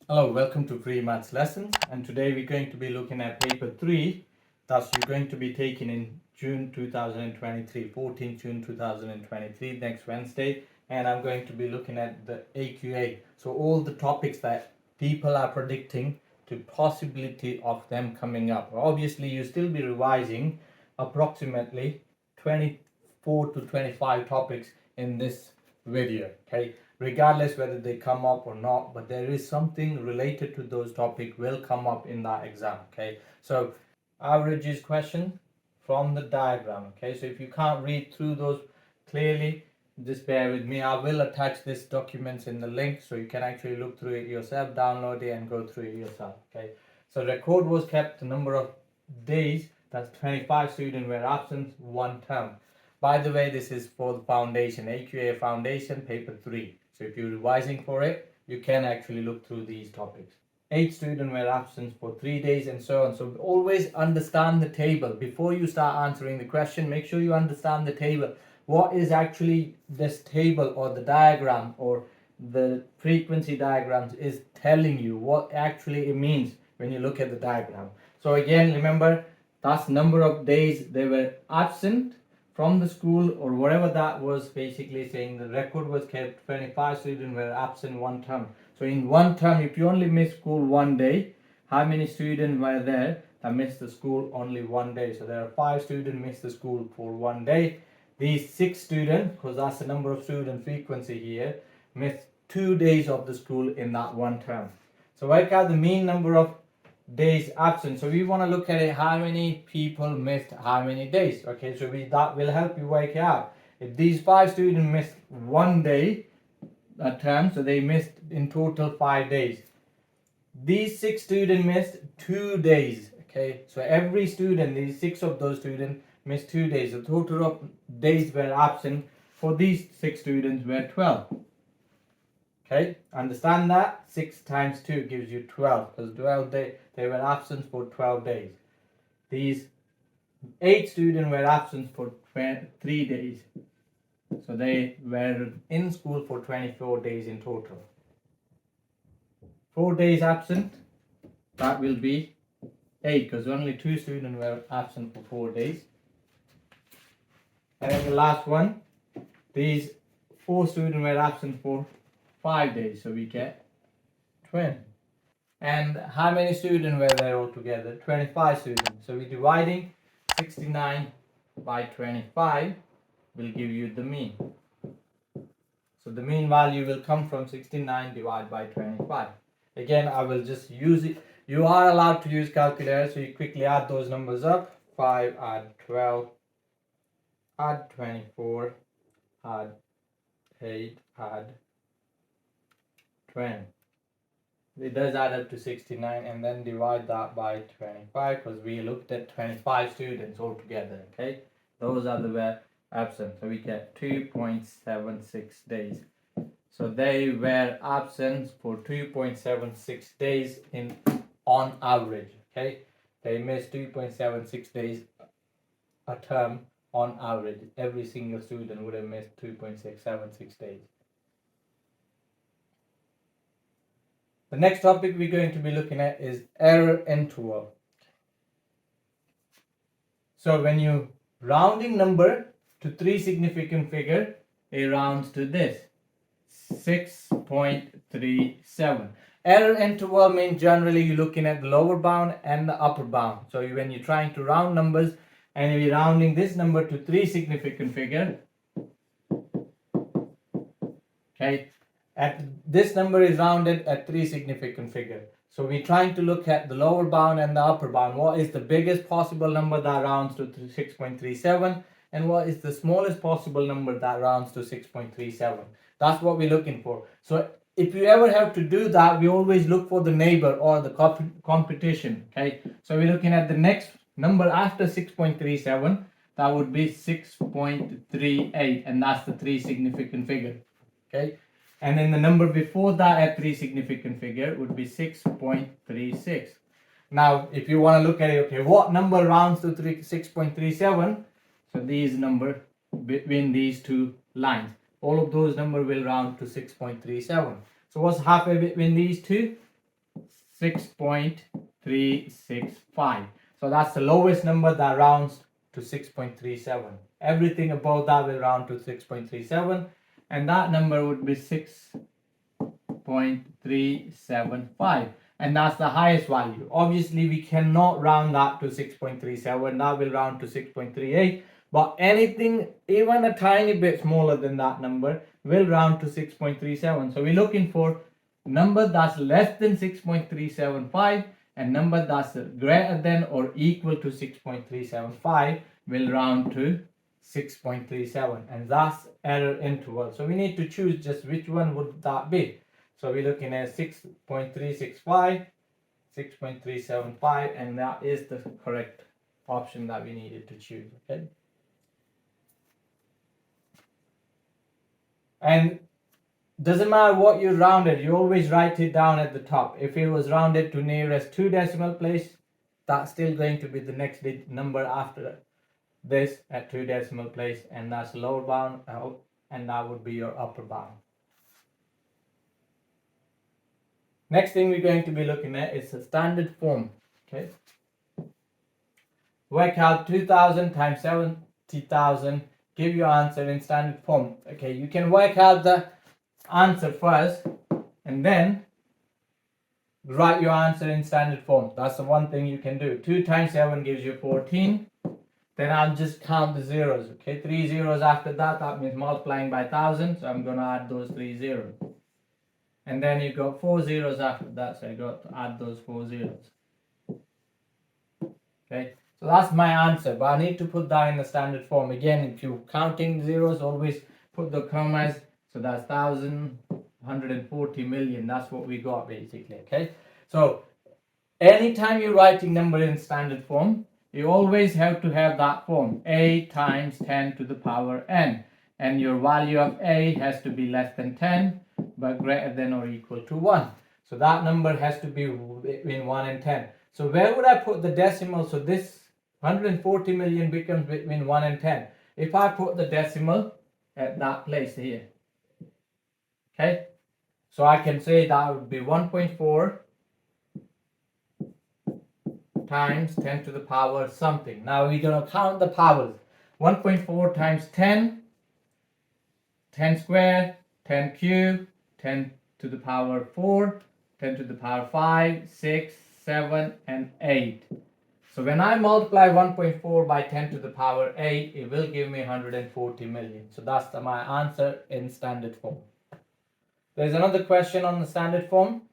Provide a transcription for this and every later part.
Hello, welcome to Free Maths Lessons, and today we're going to be looking at paper 3 that you're going to be taking in June 2023, 14th June 2023, next Wednesday, and I'm going to be looking at the AQA, so all the topics that people are predicting to possibility of them coming up. Obviously, you still be revising approximately 24 to 25 topics in this video, okay, regardless whether they come up or not, but there is something related to those topics will come up in that exam. Okay, so averages question from the diagram. Okay, so if you can't read through those clearly, just bear with me. I will attach this documents in the link so you can actually look through it yourself, download it and go through it yourself. Okay, so record was kept the number of days, that's 25 students were absent, one term. By the way, this is for the foundation, AQA foundation, paper 3. So if you're revising for it, you can actually look through these topics. 8 students were absent for 3 days and so on. So always understand the table. Before you start answering the question, make sure you understand the table. What is actually this table or the diagram or the frequency diagrams is telling you, what actually it means when you look at the diagram. So again, remember, that's number of days they were absent from the school or whatever that was, basically saying the record was kept 25 students were absent one term. So in one term, if you only miss school one day, how many students were there that missed the school only one day? So there are 5 students missed the school for one day. These 6 students, because that's the number of student frequency here, missed 2 days of the school in that one term. So work out the mean number of days absent. So we want to look at it, how many people missed how many days. Okay, so that will help you work it out. If these 5 students missed one day a term, so they missed in total 5 days. These 6 students missed 2 days. Okay, so every student, these 6 of those students missed 2 days. The total of days were absent for these 6 students were 12. Okay, understand that? 6 times 2 gives you 12, because 12 days they were absent for 12 days. These 8 students were absent for 3 days. So they were in school for 24 days in total. 4 days absent, that will be 8, because only 2 students were absent for 4 days. And then the last one, these 4 students were absent for 5 days, so we get 20. And how many students were there altogether? 25 students. So we're dividing 69 by 25 will give you the mean. So the mean value will come from 69 divided by 25. Again, I will just use it. You are allowed to use calculator, so you quickly add those numbers up. 5 add 12, add 24, add 8, add 20. It does add up to 69, and then divide that by 25, because we looked at 25 students altogether. Okay, those are the were absent, so we get 2.76 days. So they were absent for 2.76 days on average. Okay, they missed 2.76 days a term on average. Every single student would have missed 2.676 days. The next topic we're going to be looking at is error interval. So when you rounding number to 3 significant figure, it rounds to this 6.37. Error interval means generally you're looking at the lower bound and the upper bound. So when you're trying to round numbers and you're rounding this number to 3 significant figure, okay, this number is rounded at 3 significant figure. So we're trying to look at the lower bound and the upper bound. What is the biggest possible number that rounds to 6.37, and what is the smallest possible number that rounds to 6.37? That's what we're looking for. So if you ever have to do that, we always look for the neighbor or the competition. Okay, so we're looking at the next number after 6.37. That would be 6.38, and that's the 3 significant figure. Okay, and then the number before that at 3 significant figure would be 6.36. Now, if you want to look at it, okay, what number rounds to 6.37? So these number between these two lines, all of those numbers will round to 6.37. So what's halfway between these two? 6.365. So that's the lowest number that rounds to 6.37. Everything above that will round to 6.37, and that number would be 6.375, and that's the highest value. Obviously we cannot round that to 6.37, that will round to 6.38, but anything even a tiny bit smaller than that number will round to 6.37. So we're looking for number that's less than 6.375, and number that's greater than or equal to 6.375 will round to 6.37, and that's error interval. So we need to choose just which one would that be. So we're looking at 6.365, 6.375, and that is the correct option that we needed to choose. Okay. And doesn't matter what you rounded, you always write it down at the top. If it was rounded to nearest 2 decimal place, that's still going to be the next number after this at 2 decimal place, and that's lower bound, and that would be your upper bound. Next thing we're going to be looking at is the standard form. Okay. Work out 2000 times 70,000, give your answer in standard form. Okay, you can work out the answer first and then write your answer in standard form. That's the one thing you can do. 2 times 7 gives you 14. Then I'll just count the zeros. Okay, 3 zeros after that, that means multiplying by 1000, so I'm going to add those 3 zeros. And then you got 4 zeros after that, so I got to add those 4 zeros. Okay, so that's my answer, but I need to put that in the standard form. Again, if you're counting zeros, always put the commas. So that's 1,140 million. That's what we got basically. Okay, so anytime you're writing number in standard form, you always have to have that form: a times 10 to the power n, and your value of a has to be less than 10 but greater than or equal to 1. So that number has to be between 1 and 10. So where would I put the decimal? So this 140 million becomes between 1 and 10. If I put the decimal at that place here, okay, so I can say that would be 1.4 times 10 to the power something. Now we're going to count the powers. 1.4 times 10, 10 squared, 10 cubed, 10 to the power 4, 10 to the power 5, 6, 7, and 8. So when I multiply 1.4 by 10 to the power 8, it will give me 140 million. So that's my answer in standard form. There's another question on the standard form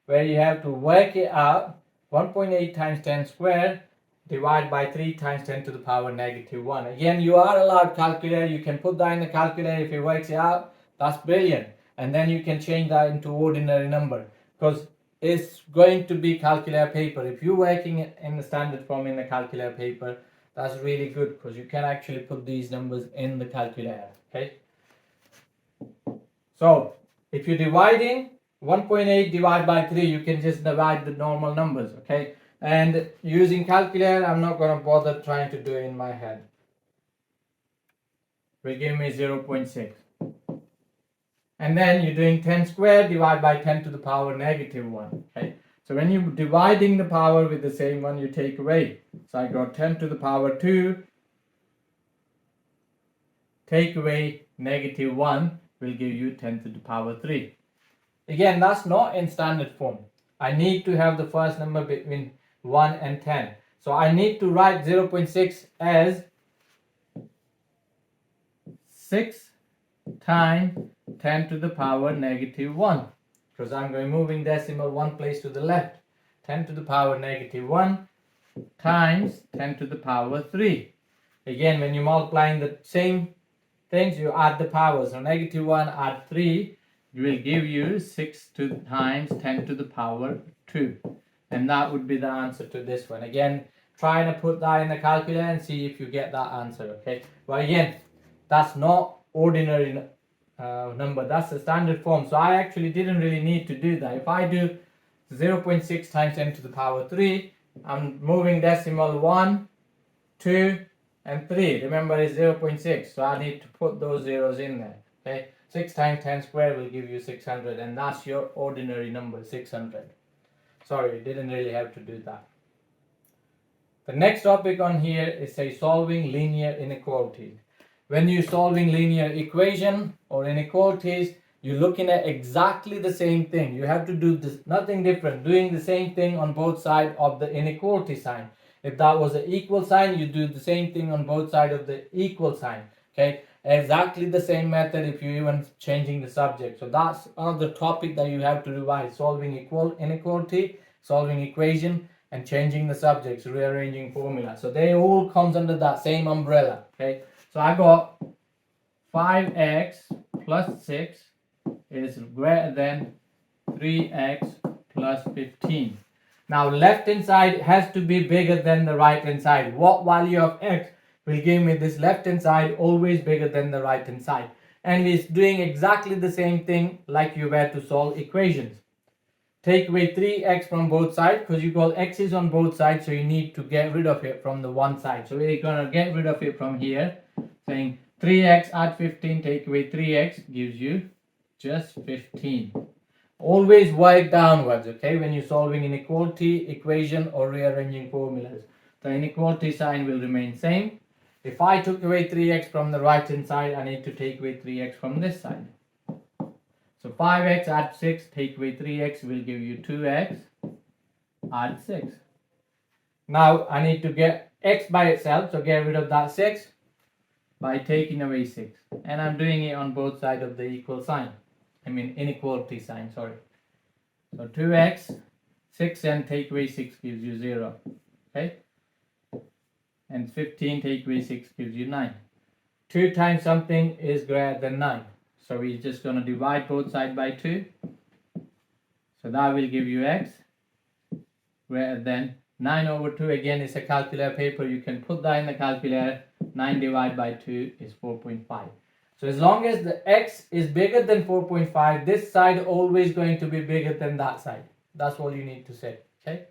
where you have to work it out. 1.8 times 10 squared divided by 3 times 10 to the power negative 1. Again, you are allowed calculator. You can put that in the calculator. If it works it out, that's brilliant. And then you can change that into ordinary number, because it's going to be calculator paper. If you're working in the standard form in the calculator paper, that's really good, because you can actually put these numbers in the calculator. Okay. So if you're dividing 1.8 divided by 3, you can just divide the normal numbers. Okay. And using calculator, I'm not going to bother trying to do it in my head. Will give me 0.6. And then you're doing 10 squared divided by 10 to the power negative 1. Okay. So when you're dividing the power with the same one, you take away. So I got 10 to the power 2. Take away negative 1 will give you 10 to the power 3. Again, that's not in standard form. I need to have the first number between 1 and 10. So I need to write 0.6 as 6 times 10 to the power negative 1, because I'm going moving decimal one place to the left. 10 to the power negative 1 times 10 to the power 3. Again, when you're multiplying the same things, you add the powers. So negative 1 add 3 will give you 6 times 10 to the power 2. And that would be the answer to this one. Again, trying to put that in the calculator and see if you get that answer. Okay, but again, that's not ordinary number, that's the standard form. So I actually didn't really need to do that. If I do 0.6 times 10 to the power 3, I'm moving decimal 1, 2, and 3. Remember, it's 0.6, so I need to put those zeros in there. Okay, 6 times 10 squared will give you 600, and that's your ordinary number, 600. Sorry, didn't really have to do that. The next topic on here is solving linear inequalities. When you're solving linear equation or inequalities, you're looking at exactly the same thing. You have to do this, nothing different, doing the same thing on both sides of the inequality sign. If that was an equal sign, you do the same thing on both sides of the equal sign. Okay, exactly the same method if you're even changing the subject. So that's another topic that you have to revise: solving inequality, solving equation, and changing the subjects, rearranging formula. So they all comes under that same umbrella. Okay, so I got 5x plus 6 is greater than 3x plus 15. Now left hand side has to be bigger than the right hand side. What value of x will give me this left hand side always bigger than the right hand side? And it's doing exactly the same thing like you were to solve equations. Take away 3x from both sides, because you got x is on both sides, so you need to get rid of it from the one side. So we're going to get rid of it from here, saying 3x add 15, take away 3x gives you just 15. Always work downwards, okay, when you're solving inequality, equation, or rearranging formulas. The inequality sign will remain same. If I took away 3x from the right hand side, I need to take away 3x from this side. So 5x add 6, take away 3x will give you 2x, add 6. Now I need to get x by itself, so get rid of that 6 by taking away 6. And I'm doing it on both sides of the equal sign. Inequality sign, sorry. So 2x, 6 and take away 6 gives you 0. Okay? And 15 take away 6 gives you 9. 2 times something is greater than 9. So we're just going to divide both sides by 2. So that will give you x greater than 9 over 2. Again, it's a calculator paper. You can put that in the calculator. 9 divided by 2 is 4.5. So as long as the x is bigger than 4.5, this side always going to be bigger than that side. That's all you need to say. Okay?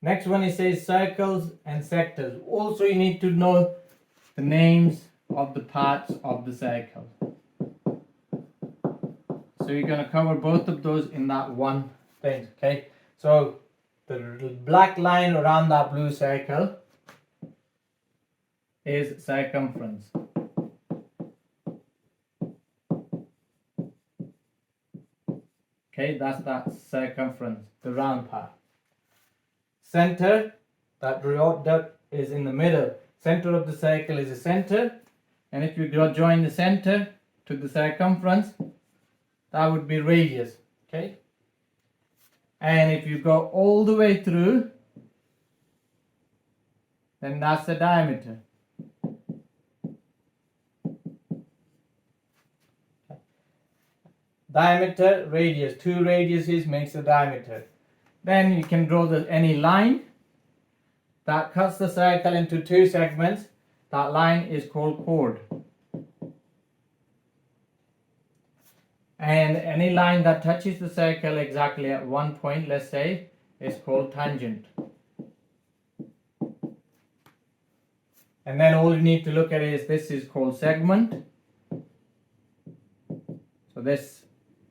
Next one, it says circles and sectors. Also, you need to know the names of the parts of the circle. So you're going to cover both of those in that one thing. Okay? So the black line around that blue circle is circumference. Okay, that's that circumference, the round part. Center, that dot is in the middle. Center of the circle is the center, and if you join the center to the circumference, that would be radius. Okay, and if you go all the way through, then that's the diameter. Diameter, radius, 2 radiuses makes the diameter. Then you can draw any line that cuts the circle into 2 segments. That line is called chord. And any line that touches the circle exactly at one point, let's say, is called tangent. And then all you need to look at is this is called segment.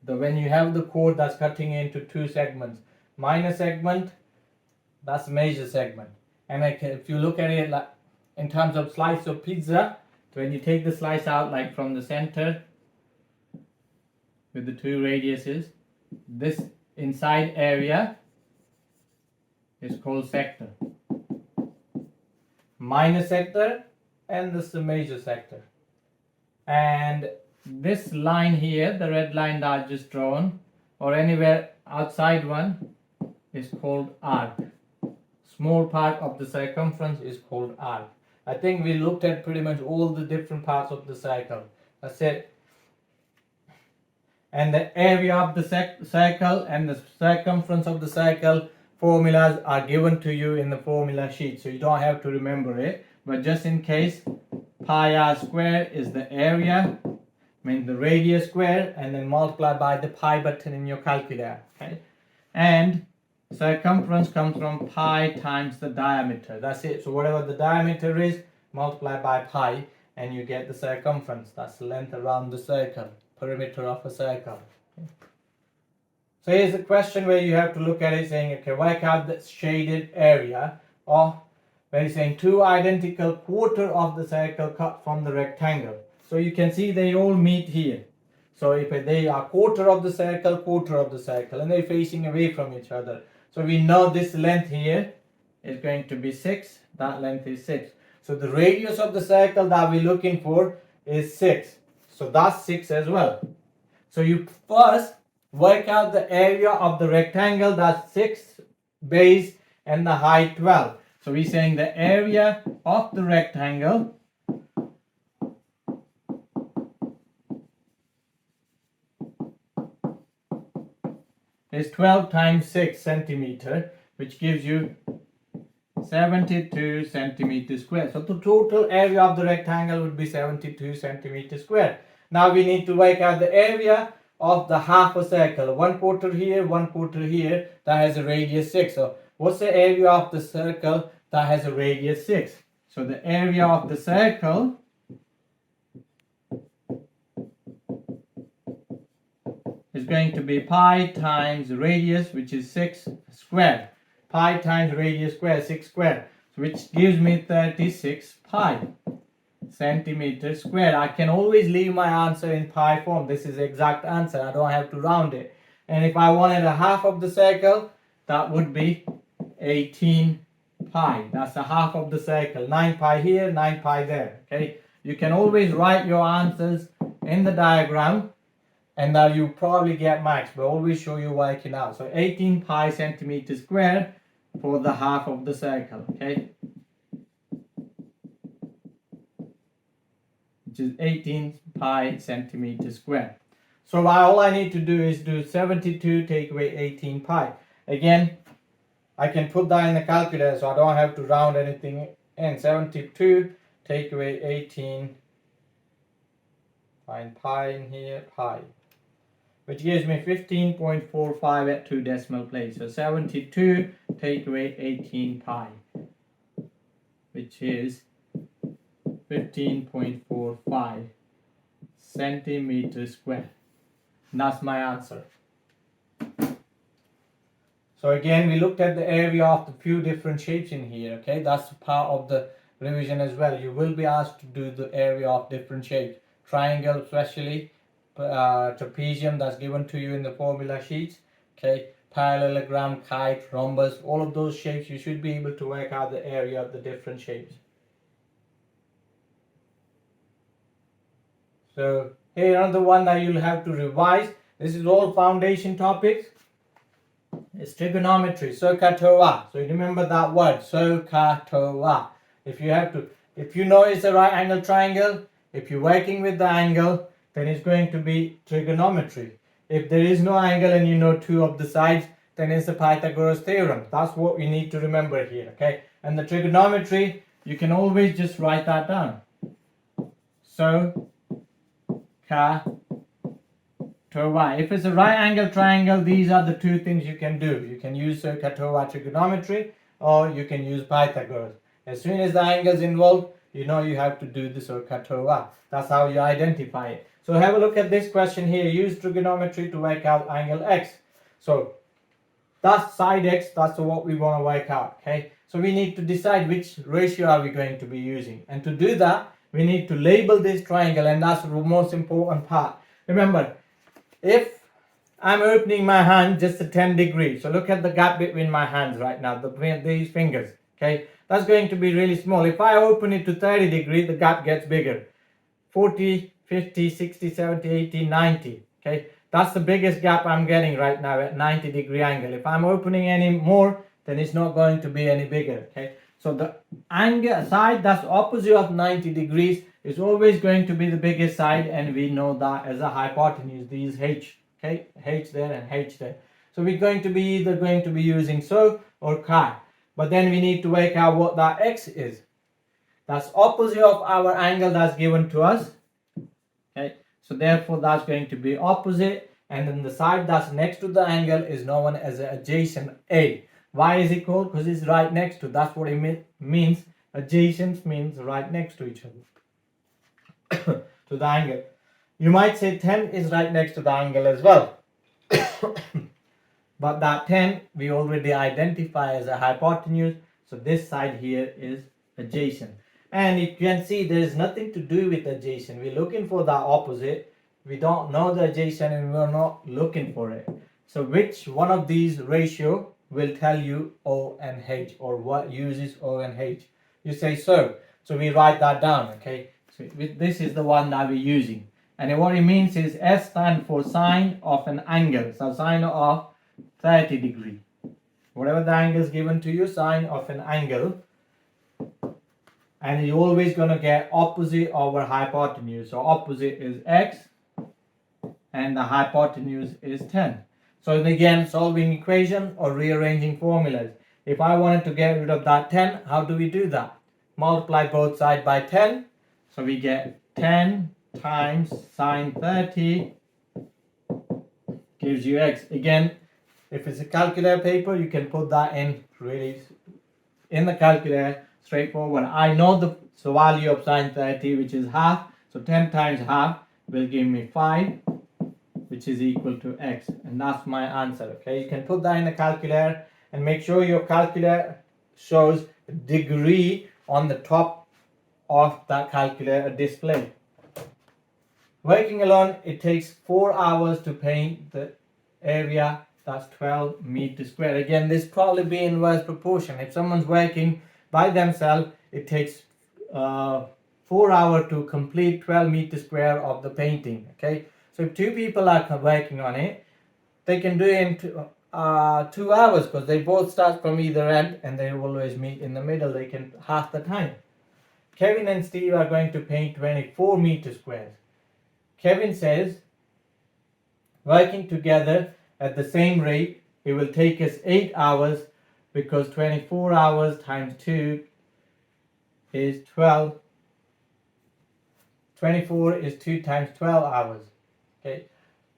So when you have the chord that's cutting into 2 segments, minor segment, that's major segment. And if you look at it like in terms of slice of pizza, so when you take the slice out like from the center with the 2 radiuses, this inside area is called sector. Minor sector, and this is the major sector. And this line here, the red line that I just drawn, or anywhere outside one, is called arc. Small part of the circumference is called arc. I think we looked at pretty much all the different parts of the circle. That's it. And the area of the circle and the circumference of the circle formulas are given to you in the formula sheet, so you don't have to remember it. But just in case, pi r square is the area, the radius square, and then multiply by the pi button in your calculator. Okay? And circumference comes from pi times the diameter. That's it. So whatever the diameter is, multiply by pi, and you get the circumference. That's the length around the circle perimeter of a circle. So here's a question where you have to look at it saying, okay, work out the shaded area, or where it's saying 2 identical quarter of the circle cut from the rectangle. So you can see they all meet here. So if they are quarter of the circle, and they're facing away from each other. So we know this length here is going to be 6, that length is 6. So the radius of the circle that we're looking for is 6. So that's 6 as well. So you first work out the area of the rectangle, that's 6 base and the height 12. So we're saying the area of the rectangle is 12 times 6 centimeter, which gives you 72 centimeters square. So the total area of the rectangle would be 72 centimeters square. Now we need to work out the area of the half a circle. 1 quarter here, 1 quarter here, that has a radius 6. So what's the area of the circle that has a radius 6? So the area of the circle is going to be pi times radius, which is 6 squared. Pi times radius square, 6 squared, which gives me 36 pi centimeters squared. I can always leave my answer in pi form. This is the exact answer. I don't have to round it. And if I wanted a half of the circle, that would be 18 pi. That's a half of the circle. 9 pi here, 9 pi there. Okay. You can always write your answers in the diagram, and now you probably get max, but always show you working out. So 18 pi centimeters squared for the half of the circle, okay? Which is 18 pi centimeters squared. So all I need to do is do 72 take away 18 pi. Again, I can put that in the calculator, so I don't have to round anything in. 72 take away 18, find pi in here, pi, which gives me 15.45 at 2 decimal places. So 72 take away 18 pi, which is 15.45 centimeters squared. And that's my answer. So again, we looked at the area of the few different shapes in here. Okay, that's part of the revision as well. You will be asked to do the area of different shapes. Triangle especially, trapezium that's given to you in the formula sheets, okay, parallelogram, kite, rhombus, all of those shapes you should be able to work out the area of the different shapes. So here another one that you'll have to revise. This is all foundation topics. It's trigonometry, SOHCAHTOA. So you remember that word, SOHCAHTOA. If you know it's a right angle triangle, if you're working with the angle, then it's going to be trigonometry. If there is no angle and you know 2 of the sides, then it's the Pythagoras theorem. That's what we need to remember here, okay? And the trigonometry, you can always just write that down. SOHCAHTOA. If it's a right angle triangle, these are the 2 things you can do. You can use SOHCAHTOA trigonometry, or you can use Pythagoras. As soon as the angle is involved, you know you have to do the SOHCAHTOA. That's how you identify it. So have a look at this question here. Use trigonometry to work out angle x. So that's side x, that's what we want to work out, okay? So we need to decide which ratio are we going to be using. And to do that, we need to label this triangle, and that's the most important part. Remember, if I'm opening my hand just a 10 degrees, so look at the gap between my hands right now, these fingers, okay? That's going to be really small. If I open it to 30 degrees, the gap gets bigger. 40, 50, 60, 70, 80, 90, okay? That's the biggest gap I'm getting right now at 90 degree angle. If I'm opening any more, then it's not going to be any bigger, okay? So the angle side that's opposite of 90 degrees is always going to be the biggest side, and we know that as a hypotenuse, these h, okay? H there and h there. So we're going to be either using SO or chi. But then we need to work out what that x is. That's opposite of our angle that's given to us. Okay, so therefore that's going to be opposite, and then the side that's next to the angle is known as adjacent A. Why is it called? Because it's right next to. That's what it means. Adjacent means right next to each other to the angle. You might say 10 is right next to the angle as well. But that 10 we already identify as a hypotenuse, so this side here is adjacent. And you can see there is nothing to do with adjacent. We're looking for the opposite. We don't know the adjacent and we're not looking for it. So which one of these ratio will tell you O and H, or what uses O and H? You say so. So we write that down, okay? So this is the one that we're using. And what it means is S stands for sine of an angle. So sine of 30 degree. Whatever the angle is given to you, sine of an angle. And you're always going to get opposite over hypotenuse. So opposite is x and the hypotenuse is 10. So again, solving equation or rearranging formulas. If I wanted to get rid of that 10, how do we do that? Multiply both sides by 10. So we get 10 times sine 30 gives you x. Again, if it's a calculator paper, you can put that in really in the calculator, straightforward. I know the value of sine 30, which is half. So 10 times half will give me 5, which is equal to x. And that's my answer. Okay, you can put that in the calculator and make sure your calculator shows degree on the top of that calculator display. Working alone, it takes 4 hours to paint the area. That's 12 meters square. Again, this probably be inverse proportion. If someone's working by themselves, it takes 4 hours to complete 12 meters square of the painting. Okay, so if 2 people are working on it, they can do it in 2 hours, because they both start from either end and they always meet in the middle. They can half the time. Kevin and Steve are going to paint 24 meters squares. Kevin says, working together at the same rate, it will take us 8 hours, because 24 hours times 2 is 12. 24 is 2 times 12 hours. Okay,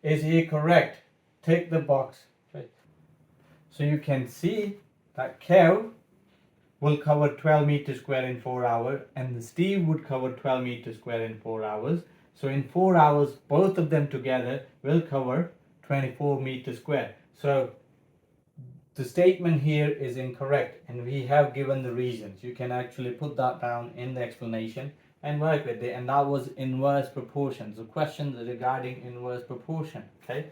is he correct? Tick the box. Okay. So you can see that Kev will cover 12 meters square in 4 hours, and Steve would cover 12 meters square in 4 hours. So in 4 hours, both of them together will cover 24 meters square. So the statement here is incorrect, and we have given the reasons. You can actually put that down in the explanation and work with it. And that was inverse proportions. The questions regarding inverse proportion. Okay.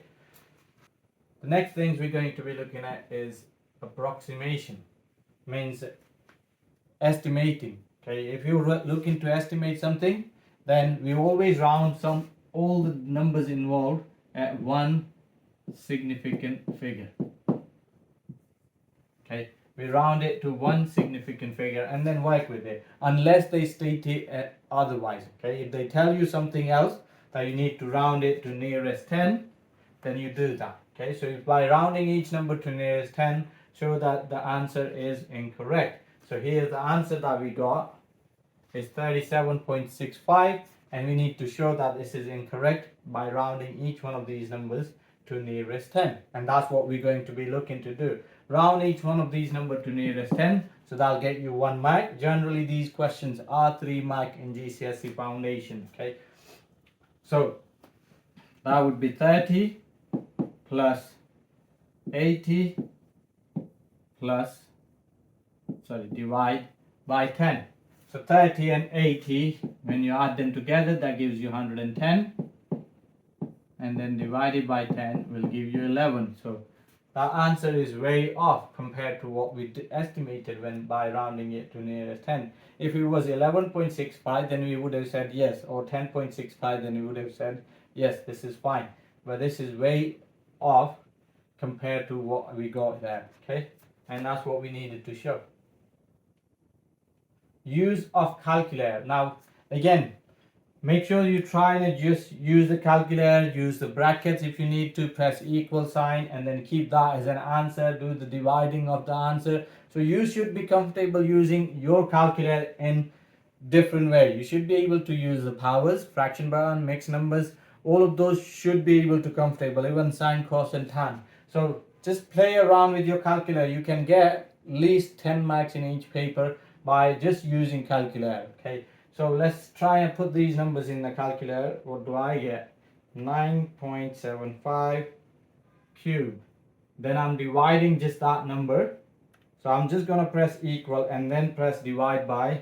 The next things we're going to be looking at is approximation. Means estimating. Okay. If you're looking to estimate something, then we always round all the numbers involved at one significant figure. Okay, we round it to one significant figure and then work with it, unless they state it otherwise. Okay, if they tell you something else that you need to round it to nearest 10, then you do that. Okay, so if by rounding each number to nearest 10, show that the answer is incorrect. So here's the answer that we got is 37.65, and we need to show that this is incorrect by rounding each one of these numbers to nearest 10, and that's what we're going to be looking to do. Round each one of these numbers to nearest 10, so that'll get you 1 mark. Generally these questions are 3 mark in GCSE Foundation. Okay, so that would be 30 plus 80 plus divide by 10. So 30 and 80, when you add them together, that gives you 110, and then divided by 10 will give you 11. So that answer is very off compared to what we estimated when by rounding it to nearest 10. If it was 11.65, then we would have said yes, or 10.65, then we would have said yes, this is fine. But this is way off compared to what we got there. Okay, and that's what we needed to show. Use of calculator. Now again, make sure you try and just use the calculator, use the brackets if you need to, press equal sign and then keep that as an answer, do the dividing of the answer. So you should be comfortable using your calculator in different way. You should be able to use the powers, fraction bracket, mixed numbers, all of those should be able to comfortable, even sine, cos and tan. So just play around with your calculator. You can get at least 10 marks in each paper by just using calculator. Okay, so let's try and put these numbers in the calculator. What do I get? 9.75 cube. Then I'm dividing just that number. So I'm just going to press equal and then press divide by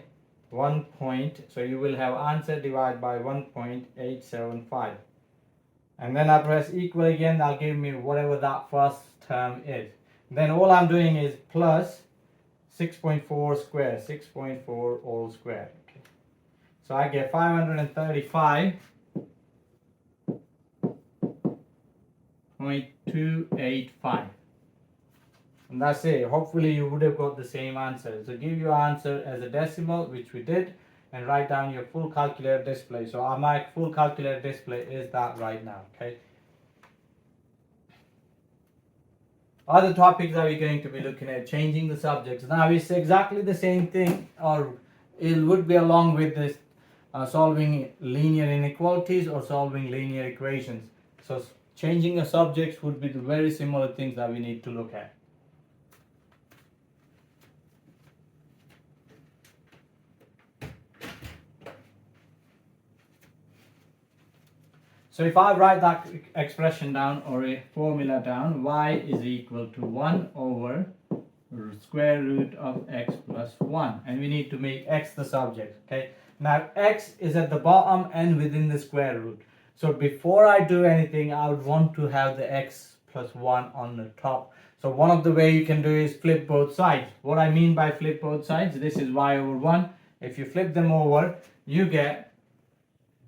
1 point. So you will have answer divide by 1.875. And then I press equal again. That'll give me whatever that first term is. Then all I'm doing is plus 6.4 square, 6.4 all square. Okay. So I get 535.285. And that's it. Hopefully you would have got the same answer. So give your answer as a decimal, which we did, and write down your full calculator display. So my full calculator display is that right now. Okay. Other topics that we're going to be looking at, changing the subjects. Now it's exactly the same thing, or it would be along with this solving linear inequalities or solving linear equations. So changing the subjects would be the very similar things that we need to look at. So if I write that expression down or a formula down, y is equal to 1 over square root of x plus 1. And we need to make x the subject. Okay. Now x is at the bottom and within the square root. So before I do anything, I would want to have the x plus 1 on the top. So one of the way you can do is flip both sides. What I mean by flip both sides, this is y over 1. If you flip them over, you get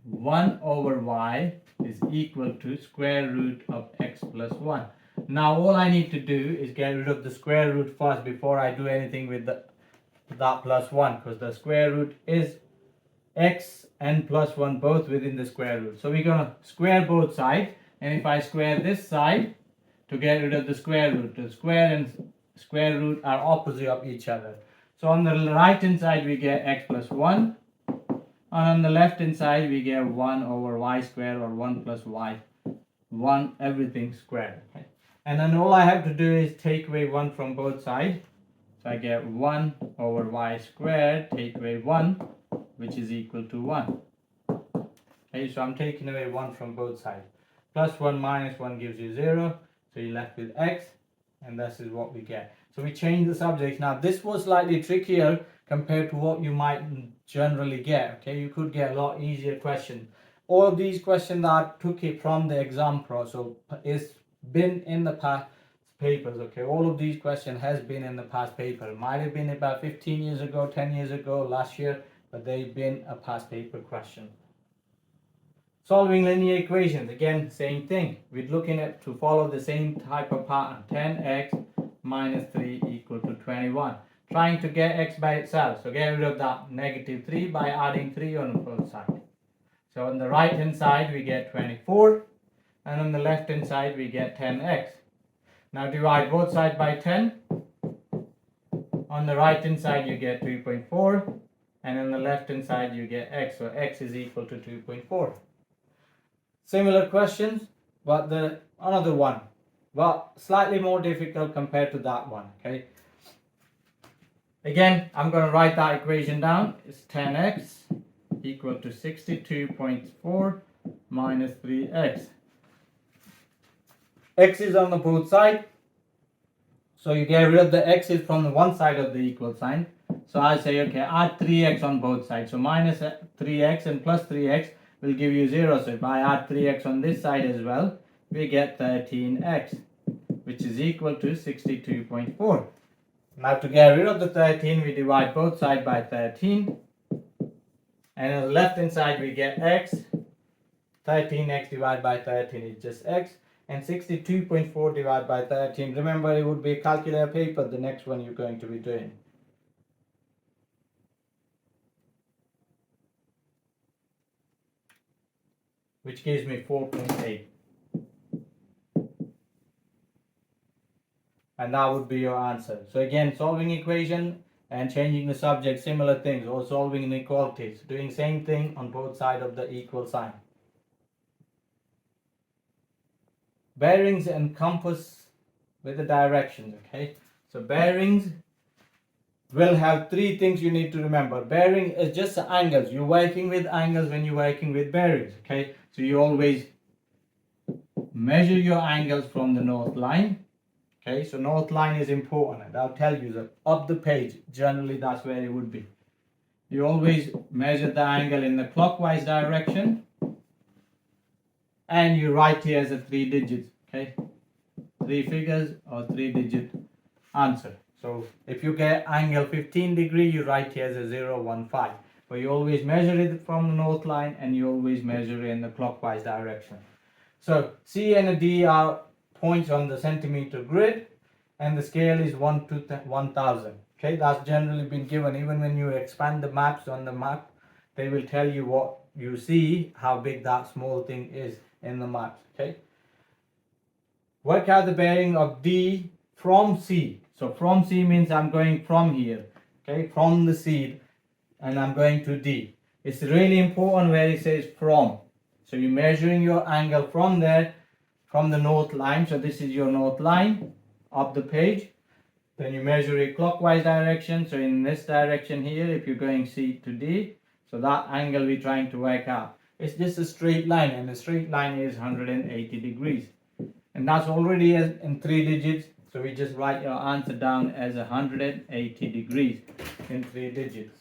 1 over y is equal to square root of x plus 1. Now all I need to do is get rid of the square root first before I do anything with that plus 1, because the square root is x and plus 1 both within the square root. So we're going to square both sides, and if I square this side to get rid of the square root, the square and square root are opposite of each other. So on the right hand side we get x plus 1. And on the left hand side we get 1 over y squared, or 1 plus y, 1 everything squared. Okay. And then all I have to do is take away 1 from both sides. So I get 1 over y squared, take away 1, which is equal to 1. Okay, so I'm taking away 1 from both sides. Plus 1 minus 1 gives you 0. So you're left with x, and this is what we get. So we change the subject. Now this was slightly trickier compared to what you might generally get. Okay, you could get a lot easier questions. All of these questions I took it from the exam pro, so it's been in the past papers. Okay, all of these questions has been in the past paper. It might have been about 15 years ago, 10 years ago, last year, but they've been a past paper question. Solving linear equations, again same thing. We're looking at to follow the same type of pattern. 10x minus 3 equal to 21. Trying to get x by itself. So get rid of that negative 3 by adding 3 on both sides. So on the right hand side we get 24, and on the left hand side we get 10x. Now divide both sides by 10. On the right hand side you get 2.4, and on the left hand side you get x. So x is equal to 2.4. Similar questions, but another one, but slightly more difficult compared to that one. Okay. Again, I'm going to write that equation down. It's 10x equal to 62.4 minus 3x. X is on the both sides. So you get rid of the x's from the one side of the equal sign. So I say, okay, add 3x on both sides. So minus 3x and plus 3x will give you 0. So if I add 3x on this side as well, we get 13x, which is equal to 62.4. Now to get rid of the 13, we divide both sides by 13. And on the left hand side we get x. 13x divided by 13 is just x. And 62.4 divided by 13. Remember, it would be a calculator paper, the next one you're going to be doing. Which gives me 4.8. And that would be your answer. So again, solving equation and changing the subject, similar things, or solving inequalities, doing same thing on both sides of the equal sign. Bearings and compass with the directions. Okay, so bearings will have 3 things you need to remember. Bearing is just angles. You're working with angles when you're working with bearings. Okay, so you always measure your angles from the north line. Okay, so north line is important, and I'll tell you that up the page, generally that's where it would be. You always measure the angle in the clockwise direction, and you write here as a 3 digits, okay? 3 figures or 3-digit answer. So if you get angle 15 degree, you write here as a 015. But you always measure it from the north line, and you always measure it in the clockwise direction. So C and D are points on the centimeter grid, and the scale is 1 to 1000. Okay, that's generally been given. Even when you expand the maps on the map, they will tell you what you see, how big that small thing is in the maps. Okay, work out the bearing of D from C. So from C means I'm going from here, okay, from the C, and I'm going to D. It's really important where it says from. So you're measuring your angle from there, from the north line. So this is your north line up the page. Then you measure it clockwise direction. So in this direction here, if you're going C to D, so that angle we're trying to work out. It's just a straight line, and a straight line is 180 degrees. And that's already in 3 digits. So we just write your answer down as 180 degrees in 3 digits.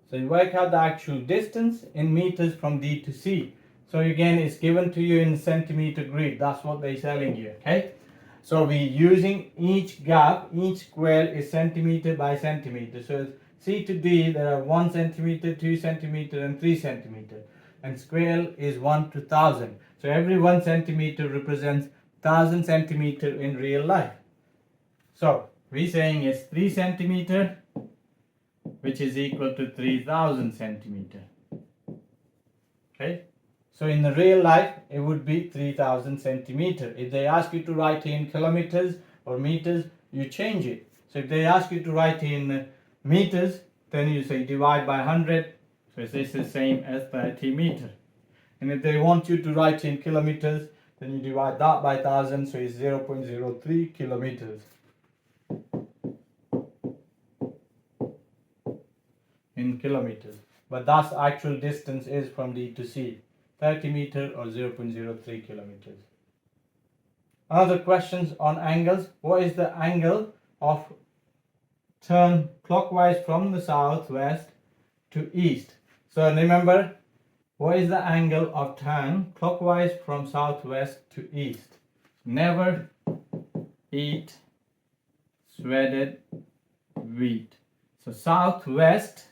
So you work out the actual distance in meters from D to C. So again, it's given to you in centimeter grid. That's what they're telling you, okay? So we're using each gap, each square is centimeter by centimeter. So C to D, there are 1 centimeter, 2 centimeter, and 3 centimeter. And square is 1 to 1000. So every 1 centimeter represents 1000 centimeter in real life. So we're saying it's 3 centimeter, which is equal to 3000 centimeter. Okay, so in the real life it would be 3000 centimeter. If they ask you to write in kilometers or meters, you change it. So if they ask you to write in meters, then you say divide by 100. So this is same as 30 meter. And if they want you to write in kilometers, then you divide that by 1000. So it's 0.03 kilometers. In kilometers, but that's actual distance is from D to C, 30 meter or 0.03 kilometers. Other questions on angles. What is the angle of turn clockwise from the southwest to east? So remember, what is the angle of turn clockwise from southwest to east? Never eat shredded wheat. So southwest,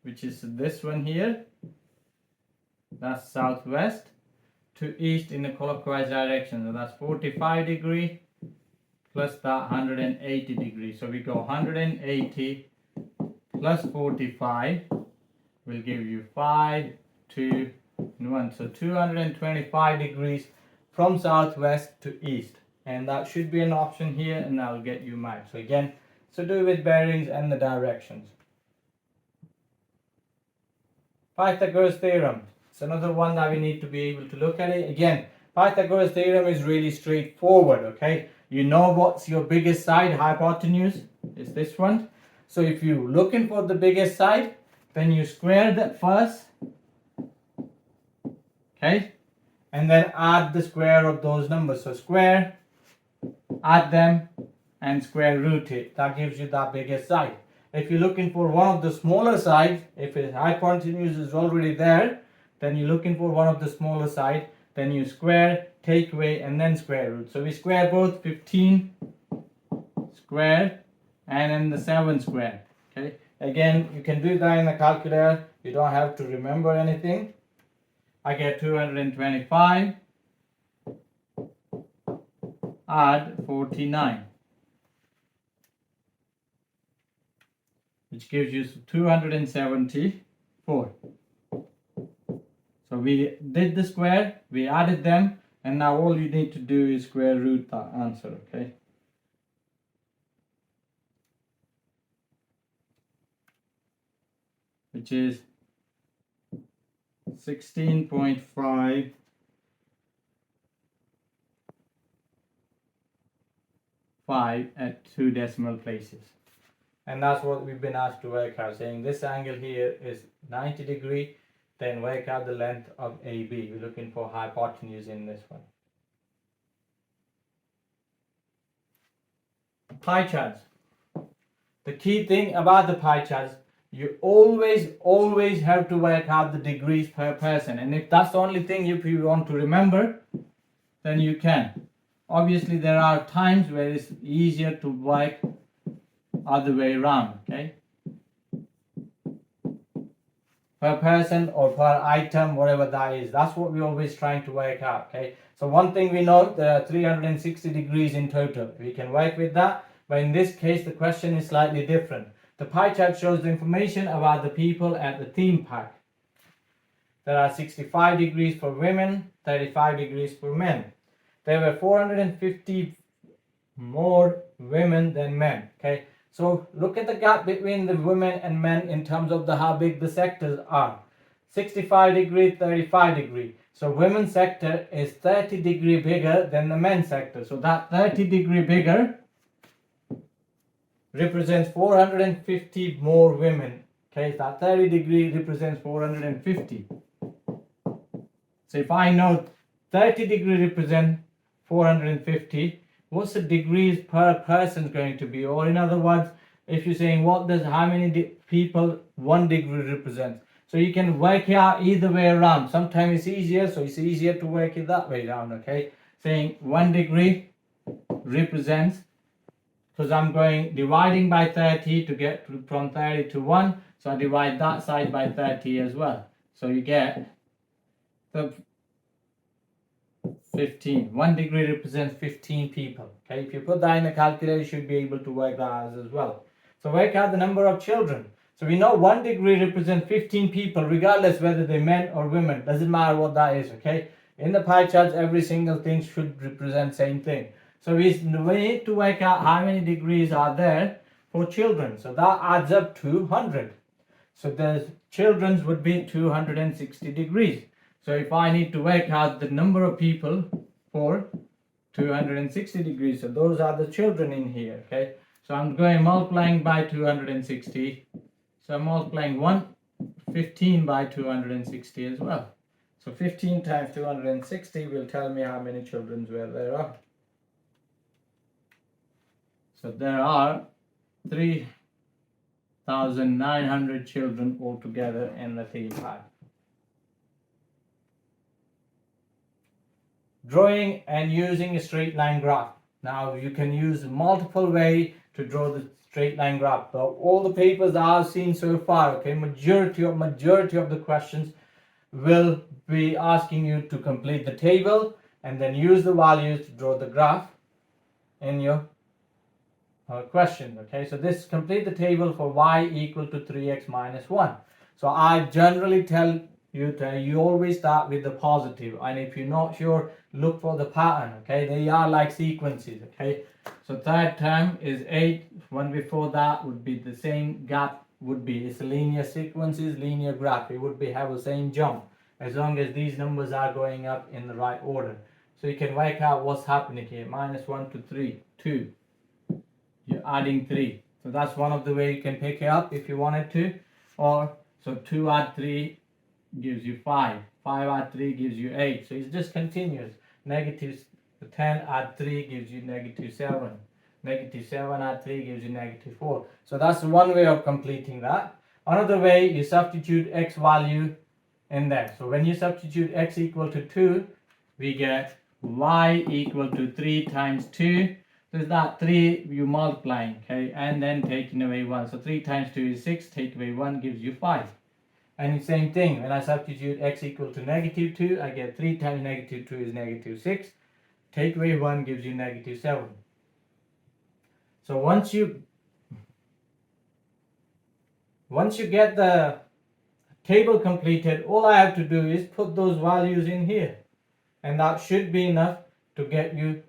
which is this one here, that's southwest, to east in the clockwise direction. So that's 45 degree plus that 180 degrees. So we go 180 plus 45 will give you 5, 2, and 1. So 225 degrees from southwest to east. And that should be an option here, and I'll get you marked. So again, so do with bearings and the directions. Pythagoras theorem. It's another one that we need to be able to look at it. Again, Pythagoras theorem is really straightforward, okay? You know what's your biggest side, hypotenuse, is this one. So if you're looking for the biggest side, then you square that first, okay? And then add the square of those numbers. So square, add them, and square root it. That gives you that biggest side. If you're looking for one of the smaller sides, if the hypotenuse is already there, then you're looking for one of the smaller side, then you square, take away, and then square root. So we square both 15 square and then the 7 square. Okay. Again, you can do that in the calculator. You don't have to remember anything. I get 225. Add 49. Which gives you 274. So we did the square, we added them, and now all you need to do is square root that answer, okay? Which is 16.5 at 2 decimal places. And that's what we've been asked to work out, saying this angle here is 90 degree, then work out the length of AB. We're looking for hypotenuse in this one. Pie charts. The key thing about the pie charts, you always have to work out the degrees per person. And if that's the only thing you want to remember, then you can. Obviously, there are times where it's easier to work other way around, okay? Per person or per item, whatever that is. That's what we're always trying to work out, okay? So one thing we know, there are 360 degrees in total. We can work with that, but in this case, the question is slightly different. The pie chart shows the information about the people at the theme park. There are 65 degrees for women, 35 degrees for men. There were 450 more women than men, okay? So look at the gap between the women and men in terms of how big the sectors are. 65 degree, 35 degree. So women's sector is 30 degree bigger than the men's sector. So that 30 degree bigger represents 450 more women. Okay, that 30 degree represents 450. So if I know 30 degree represent 450, what's the degrees per person going to be? Or in other words, if you're saying how many people 1 degree represents, so you can work it out either way around. Sometimes it's easier, so it's easier to work it that way around, okay? Saying 1 degree represents, because I'm dividing by 30 to get from 30 to 1, so I divide that side by 30 as well. So you get the 15. 1 degree represents 15 people. Okay, if you put that in a calculator, you should be able to work that out as well. So work out the number of children. So we know 1 degree represents 15 people, regardless whether they're men or women. Doesn't matter what that is. Okay. In the pie charts, every single thing should represent same thing. So we need to work out how many degrees are there for children. So that adds up to 100. So the children's would be 260 degrees. So if I need to work out the number of people for 260 degrees, so those are the children in here, okay? So I'm multiplying by 260. So I'm multiplying 15 by 260 as well. So 15 times 260 will tell me how many children there are. So there are 3,900 children altogether in the theme park. Drawing and using a straight line graph. Now you can use multiple ways to draw the straight line graph. So all the papers that I've seen so far, okay, majority of the questions will be asking you to complete the table and then use the values to draw the graph in your question. Okay, so this complete the table for y equal to 3x minus 1. So I generally tell you always start with the positive, and if you're not sure, look for the pattern. Okay, they are like sequences. Okay, so third term is 8. One before that would be the same gap, it's linear sequences, linear graph. It would have the same jump as long as these numbers are going up in the right order. So you can work out what's happening here. Minus 1 to 3, 2. You're adding 3. So that's one of the way you can pick it up if you wanted to. Or so 2 add 3 gives you 5. 5 add 3 gives you 8. So it's just continuous. Negative 10 add 3 gives you negative 7. Negative 7 add 3 gives you negative 4. So that's one way of completing that. Another way, you substitute x value in there. So when you substitute x equal to 2, we get y equal to 3 times 2. So is that 3 you multiplying, okay, and then taking away 1. So 3 times 2 is 6, take away 1 gives you 5. And the same thing, when I substitute x equal to negative 2, I get 3 times negative 2 is negative 6. Take away 1 gives you negative 7. So once you get the table completed, all I have to do is put those values in here. And that should be enough to get you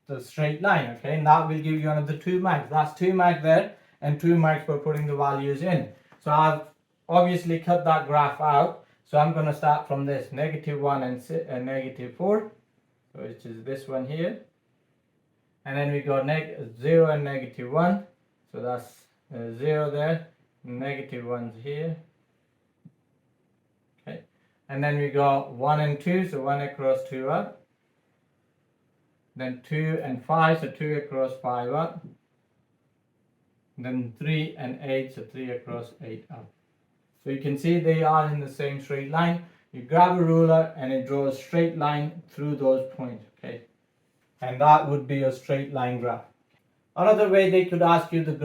the straight line, okay? And that will give you another 2 marks. That's 2 marks there and 2 marks for putting the values in. So I've obviously cut that graph out. So I'm going to start from this, -1 and -4, so which is this one here. And then we got 0 and -1, so that's 0 there, -1's here. Okay, and then we got 1 and 2, so 1 across 2 up. Then 2 and 5, so 2 across 5 up. Then 3 and 8, so 3 across 8 up. So you can see they are in the same straight line. You grab a ruler and it draws a straight line through those points, okay? And that would be a straight line graph. Another way they could ask you the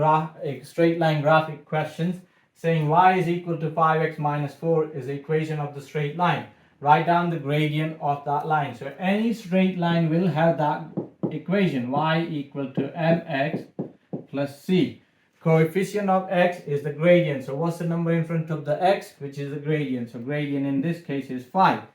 straight line graphic questions, saying y is equal to 5x minus 4 is the equation of the straight line. Write down the gradient of that line. So any straight line will have that equation, y equal to mx plus c. Coefficient of x is the gradient. So what's the number in front of the x, which is the gradient? So gradient in this case is 5.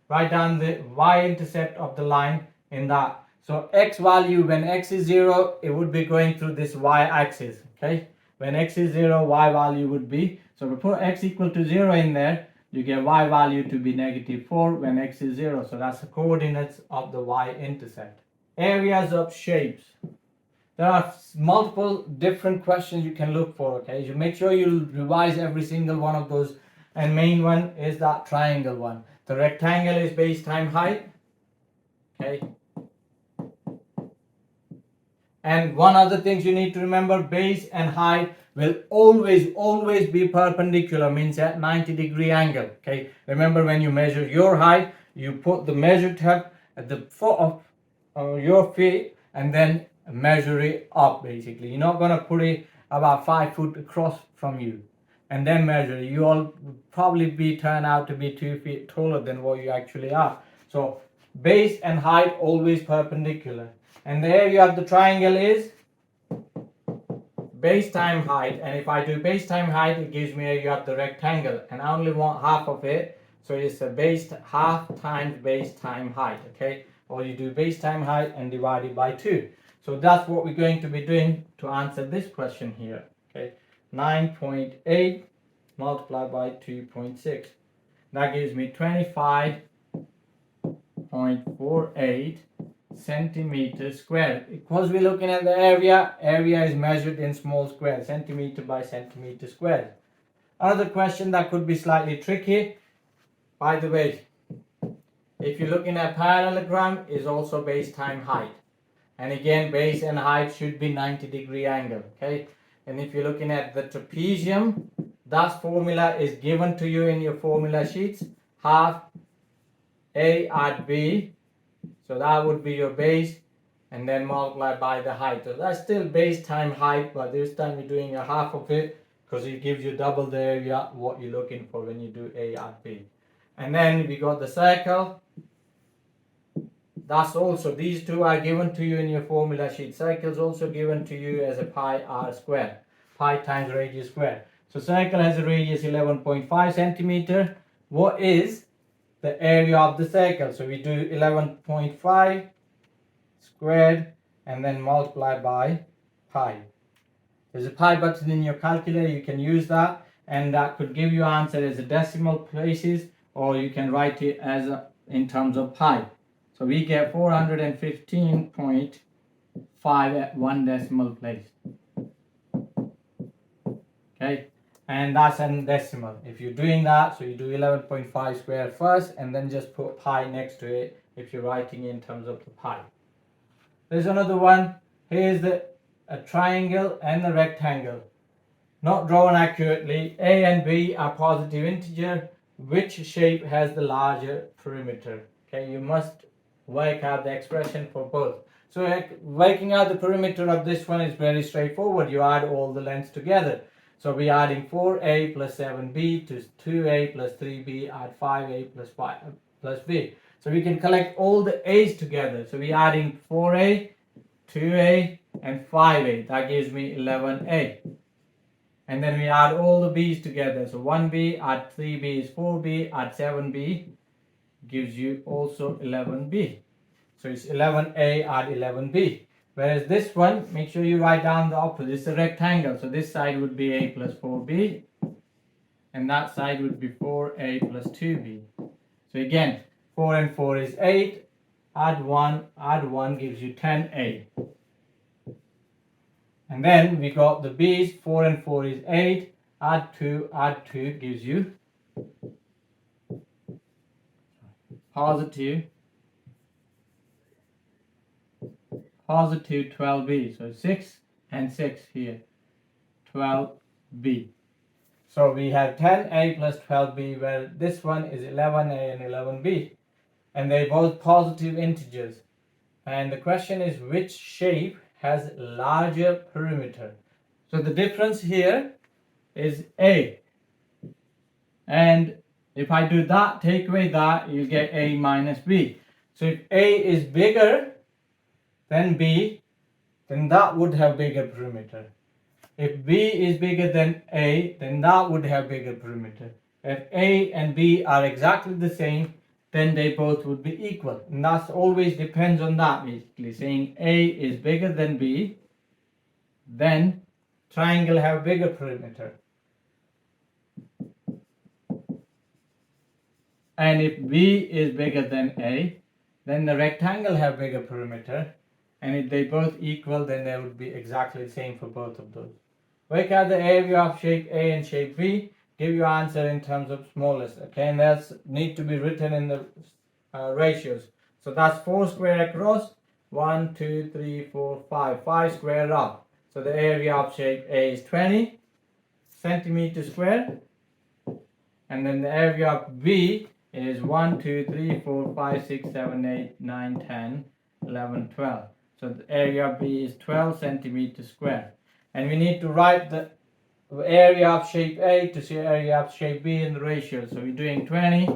Write down the y-intercept of the line in that. So x value, when x is 0, it would be going through this y-axis, okay? When x is 0, y value would be, so we put x equal to 0 in there, you get y value to be -4 when x is 0. So that's the coordinates of the y-intercept. Areas of shapes. There are multiple different questions you can look for, okay? You make sure you revise every single one of those. And main one is that triangle one. The rectangle is base times height, okay? And one other thing you need to remember, base and height will always be perpendicular, means at 90-degree angle, okay? Remember, when you measure your height, you put the measure tab at the foot of your feet and then measure it up, basically. You're not going to put it about 5 foot across from you and then measure it. You all probably turn out to be 2 feet taller than what you actually are. So base and height always perpendicular. And the area of the triangle is base times height. And if I do base times height, it gives me area of the rectangle. And I only want half of it. So it's a base half times base times height, okay? Or you do base times height and divide it by 2. So that's what we're going to be doing to answer this question here, okay? 9.8 multiplied by 2.6. That gives me 25.48 centimeters squared. Because we're looking at the area is measured in small squares, centimeter by centimeter squared. Another question that could be slightly tricky, by the way, if you're looking at parallelogram, is also base times height. And again, base and height should be 90-degree angle, okay? And if you're looking at the trapezium, that formula is given to you in your formula sheets. Half A at B, so that would be your base, and then multiply by the height. So that's still base times height, but this time you're doing a half of it because it gives you double the area what you're looking for when you do A at B. And then we got the circle. That's also, these two are given to you in your formula sheet. Circle is also given to you as a pi r square, pi times radius square. So circle has a radius 11.5 centimeter. What is the area of the circle? So we do 11.5 squared and then multiply by pi. There's a pi button in your calculator, you can use that, and that could give you answer as a decimal places, or you can write it as in terms of pi. So we get 415.5 at 1 decimal place. Okay, and that's in decimal. If you're doing that, so you do 11.5 square first and then just put pi next to it if you're writing in terms of the pi. There's another one. Here's a triangle and a rectangle. Not drawn accurately. A and B are positive integer. Which shape has the larger perimeter? Okay, you must work out the expression for both. So working out the perimeter of this one is very straightforward. You add all the lengths together. So we're adding 4a plus 7b to 2a plus 3b, add 5a plus b. So we can collect all the a's together. So we're adding 4a, 2a and 5a. That gives me 11a. And then we add all the b's together. So 1b, add 3b is 4b, add 7b gives you also 11b. So it's 11a add 11b. Whereas this one, make sure you write down the opposite. It's a rectangle. So this side would be a plus 4b. and that side would be 4a plus 2b. So again, 4 and 4 is 8, add 1 gives you 10a. And then we got the b's, 4 and 4 is 8, add 2 gives you positive 12b. So 6 and 6 here, 12b. So we have 10a plus 12b, where this one is 11a and 11b. And they're both positive integers. And the question is, which shape has larger perimeter? So the difference here is a. And if I do that, take away that, you get a minus b. So if a is bigger than b, then that would have bigger perimeter. If b is bigger than a, then that would have bigger perimeter. If a and b are exactly the same, then they both would be equal. And that always depends on that, basically. Saying a is bigger than b, then triangle have bigger perimeter. And if b is bigger than a, then the rectangle have bigger perimeter. And if they both equal, then they would be exactly the same for both of those. Work out the area of shape A and shape B. Give your answer in terms of smallest. Okay, and that's need to be written in the ratios. So that's 4 square across, 1, 2, 3, 4, 5. 5 square up. So the area of shape A is 20 centimeters square. And then the area of B is 1, 2, 3, 4, 5, 6, 7, 8, 9, 10, 11, 12. So the area of B is 12 centimeters square. And we need to write the area of shape A to the area of shape B in the ratio. So we're doing 20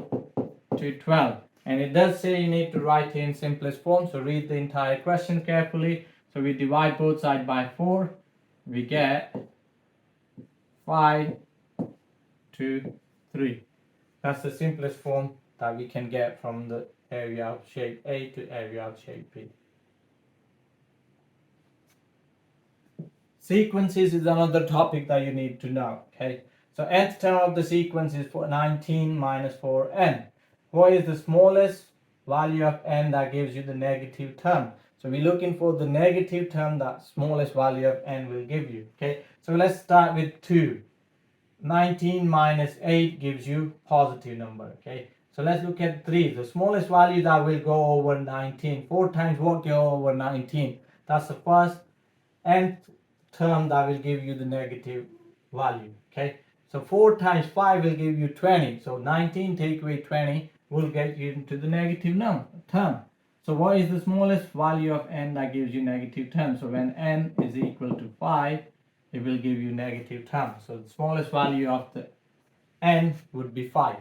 to 12. And it does say you need to write it in simplest form. So read the entire question carefully. So we divide both sides by 4. We get 5 to 3. That's the simplest form that we can get from the area of shape A to area of shape B. Sequences is another topic that you need to know. Okay, so nth term of the sequence is 19 minus 4n. What is the smallest value of n that gives you the negative term? So we're looking for the negative term that smallest value of n will give you. Okay, so let's start with 2. 19 minus 8 gives you positive number. Okay, so let's look at 3. The smallest value that will go over 19. 4 times what go over 19? That's the first nth term that will give you the negative value. Okay, so 4 times 5 will give you 20. So 19 take away 20 will get you into the negative term. So what is the smallest value of n that gives you negative term? So when n is equal to 5, it will give you negative term. So the smallest value of the n would be 5.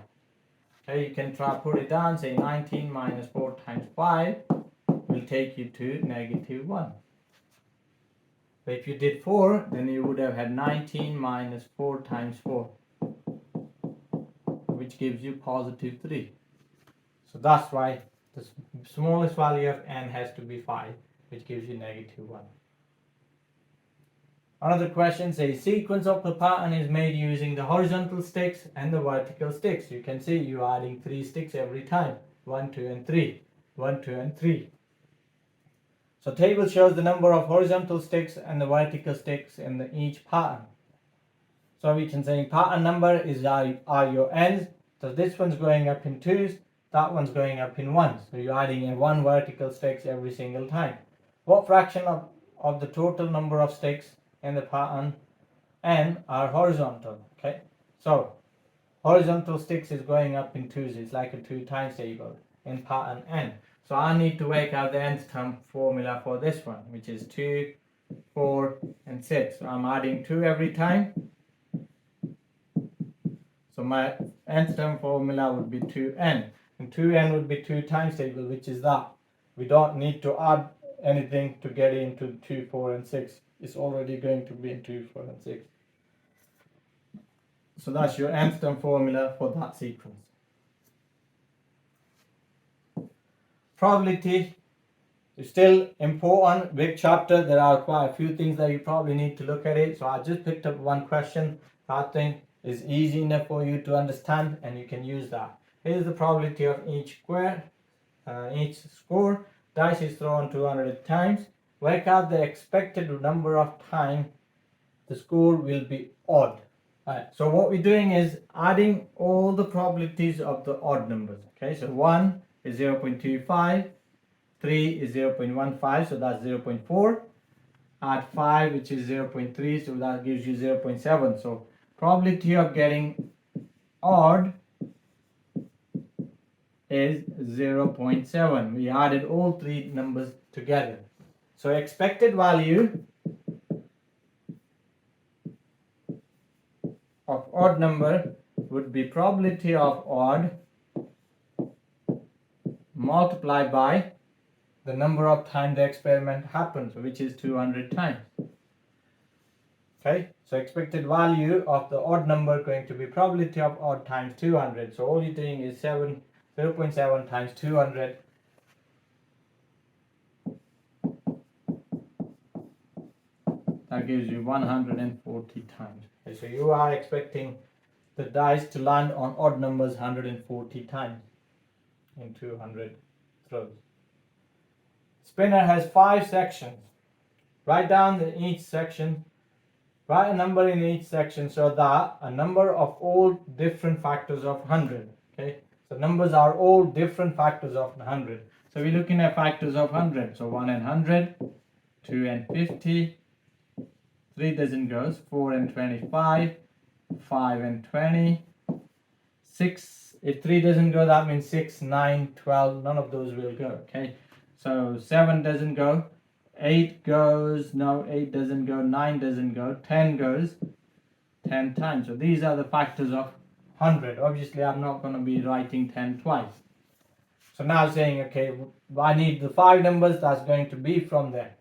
Okay, you can try put it down. Say 19 minus 4 times 5 will take you to negative 1. But if you did 4, then you would have had 19 minus 4 times 4, which gives you positive 3. So that's why the smallest value of n has to be 5, which gives you negative 1. Another question says sequence of the pattern is made using the horizontal sticks and the vertical sticks. You can see you're adding 3 sticks every time. 1, 2, and 3. 1, 2, and 3. So table shows the number of horizontal sticks and the vertical sticks in each pattern. So we can say pattern number is are your ends. So this one's going up in 2s, that one's going up in 1s. So you're adding in 1 vertical sticks every single time. What fraction of the total number of sticks in the pattern n are horizontal? Okay, so horizontal sticks is going up in 2s. It's like a 2 times table in pattern n. So I need to work out the nth term formula for this one, which is 2, 4, and 6. So I'm adding 2 every time. So my nth term formula would be 2n. And 2n would be 2 times table, which is that. We don't need to add anything to get into 2, 4, and 6. It's already going to be in 2, 4, and 6. So that's your nth term formula for that sequence. Probability is still important, big chapter. There are quite a few things that you probably need to look at it. So I just picked up one question that I think is easy enough for you to understand, and you can use that. Here's the probability of each score. Dice is thrown 200 times. Work out the expected number of times the score will be odd. Right, so what we're doing is adding all the probabilities of the odd numbers. Okay, so 1 is 0.25, 3 is 0.15, so that's 0.4. Add 5, which is 0.3, so that gives you 0.7. So probability of getting odd is 0.7. We added all three numbers together. So expected value of odd number would be probability of odd multiplied by the number of times the experiment happens, which is 200 times. Okay, so expected value of the odd number going to be probability of odd times 200. So all you're doing is 0.7 times 200. That gives you 140 times. Okay, so you are expecting the dice to land on odd numbers 140 times in 200 throws. Spinner has 5 sections. Write down each section. Write a number in each section so that a number of all different factors of 100. Okay, so numbers are all different factors of 100. So we're looking at factors of 100. So 1 and 100, 2 and 50, 3 doesn't go, 4 and 25, 5 and 20, 6, if 3 doesn't go, that means 6, 9, 12, none of those will go. Okay, so 7 doesn't go, 8 goes, no, 8 doesn't go, 9 doesn't go, 10 goes 10 times. So these are the factors of 100. Obviously I'm not going to be writing 10 twice. So now saying, okay, I need the 5 numbers that's going to be from there.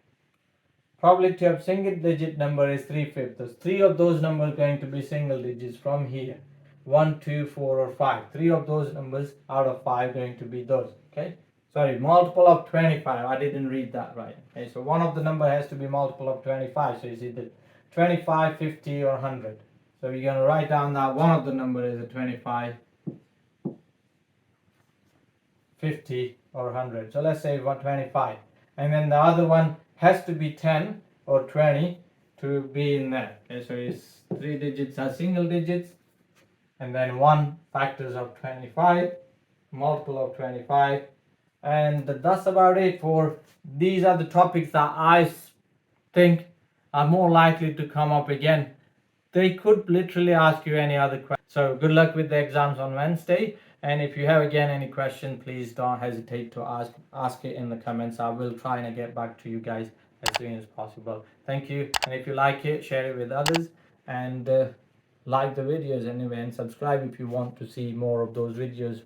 Probability of single digit number is 3/5. 3 of those numbers going to be single digits from here. 1, 2, 4 or 5. 3 of those numbers out of 5 going to be those. Okay, sorry, multiple of 25. I didn't read that right. Okay, so one of the number has to be multiple of 25. So it's either 25, 50 or 100. So you're going to write down that one of the number is a 25, 50 or 100. So let's say 125. And then the other one has to be 10 or 20 to be in there. Okay, so it's 3 digits are single digits, and then 1 factors of 25, multiple of 25, and that's about it for these are the topics that I think are more likely to come up again. They could literally ask you any other question. So good luck with the exams on Wednesday, and if you have again any question, please don't hesitate to ask it in the comments. I will try and get back to you guys as soon as possible. Thank you, and if you like it, share it with others, and like the videos anyway, and subscribe if you want to see more of those videos